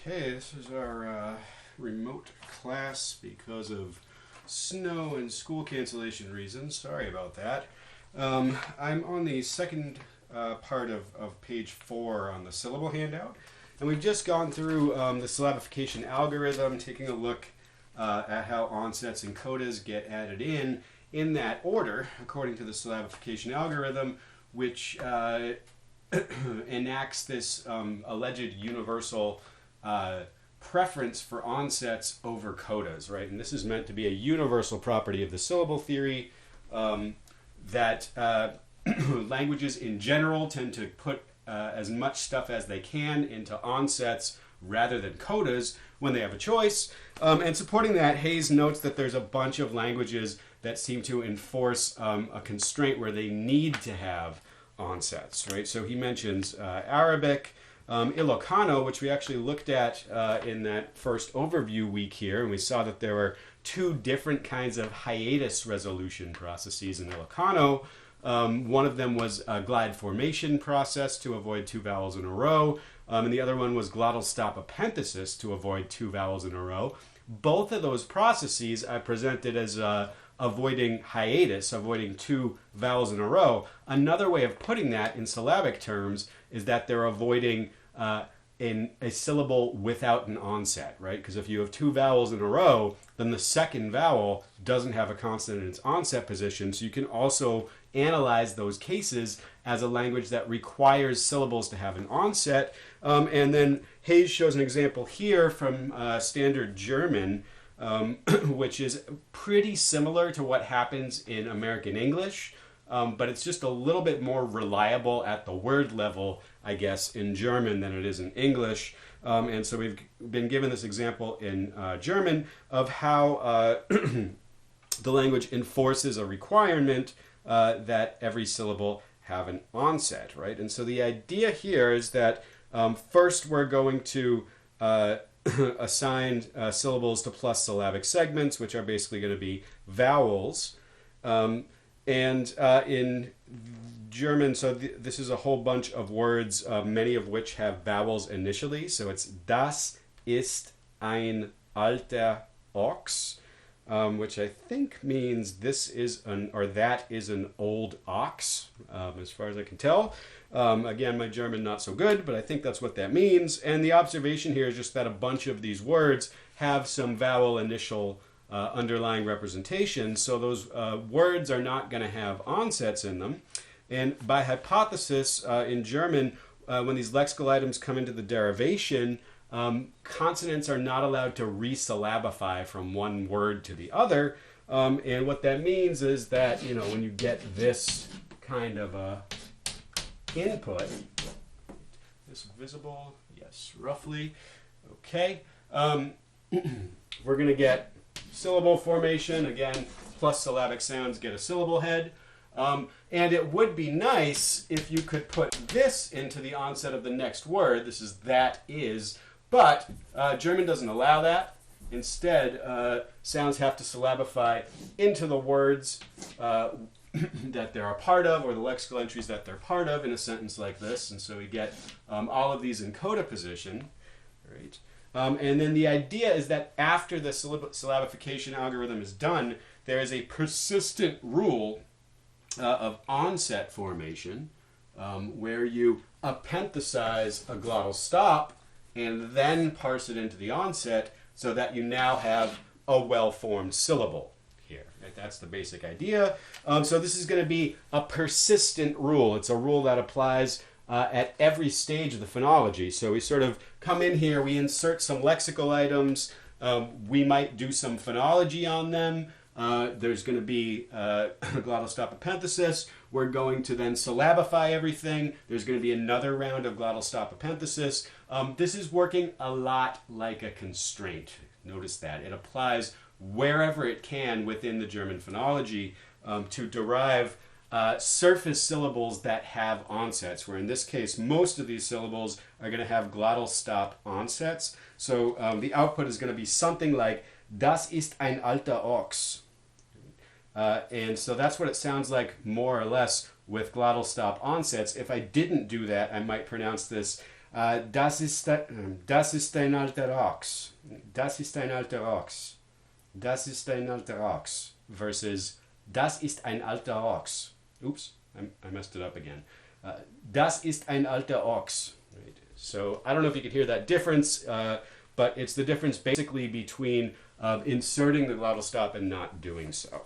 Okay, this is our remote class because of snow and school cancellation reasons. Sorry about that. I'm on the second part of page 4 on the syllable handout, and we've just gone through the syllabification algorithm, taking a look at how onsets and codas get added in that order according to the syllabification algorithm, which enacts this alleged universal preference for onsets over codas, right? And this is meant to be a universal property of the syllable theory, that languages in general tend to put as much stuff as they can into onsets rather than codas when they have a choice. And supporting that, Hayes notes that there's a bunch of languages that seem to enforce a constraint where they need to have onsets, right? So he mentions Arabic, Ilocano, which we actually looked at in that first overview week here, and we saw that there were two different kinds of hiatus resolution processes in Ilocano. One of them was a glide formation process to avoid two vowels in a row, and the other one was glottal stop epenthesis to avoid two vowels in a row. Both of those processes I presented as avoiding hiatus, avoiding two vowels in a row. Another way of putting that in syllabic terms is that they're avoiding in a syllable without an onset, right? Because if you have two vowels in a row, then the second vowel doesn't have a consonant in its onset position. So you can also analyze those cases as a language that requires syllables to have an onset. And then Hayes shows an example here from standard German, which is pretty similar to what happens in American English, but it's just a little bit more reliable at the word level, I guess, in German than it is in English. And so we've been given this example in German of how the language enforces a requirement that every syllable have an onset, right? And so the idea here is that first we're going to assigned syllables to plus syllabic segments, which are basically going to be vowels. And in German, so this is a whole bunch of words, many of which have vowels initially. So it's das ist ein alter Ochs, which I think means this is an, or that is an old ox, as far as I can tell. Again, my German not so good, but I think that's what that means. And the observation here is just that a bunch of these words have some vowel initial underlying representation, so those words are not going to have onsets in them. And by hypothesis, in German, when these lexical items come into the derivation, consonants are not allowed to resyllabify from one word to the other. And what that means is that, you know, when you get this kind of a input, is visible? Yes, roughly. Okay. We're going to get syllable formation. Again, plus syllabic sounds get a syllable head. And it would be nice if you could put this into the onset of the next word. This is that is, but German doesn't allow that. Instead, sounds have to syllabify into the words that they're a part of, or the lexical entries that they're part of in a sentence like this. And so we get all of these in coda position, right? And then the idea is that after the syllabification algorithm is done, there is a persistent rule of onset formation, where you epenthesize a glottal stop and then parse it into the onset so that you now have a well-formed syllable here. Right? That's the basic idea. So this is going to be a persistent rule. It's a rule that applies at every stage of the phonology. So we sort of come in here, we insert some lexical items, we might do some phonology on them. There's going to be glottal stop epenthesis. We're going to then syllabify everything. There's going to be another round of glottal stop epenthesis. This is working a lot like a constraint. Notice that. It applies wherever it can within the German phonology to derive surface syllables that have onsets, where in this case, most of these syllables are going to have glottal stop onsets. So the output is going to be something like, das ist ein alter Ochs. And so that's what it sounds like more or less with glottal stop onsets. If I didn't do that, I might pronounce this Das ist ein alter Ochs. Das ist ein alter Ochs. Das ist ein alter Ochs. Versus Das ist ein alter Ochs. Oops, I messed it up again. Das ist ein alter Ochs. Right. So I don't know if you can hear that difference, but it's the difference basically between inserting the glottal stop and not doing so.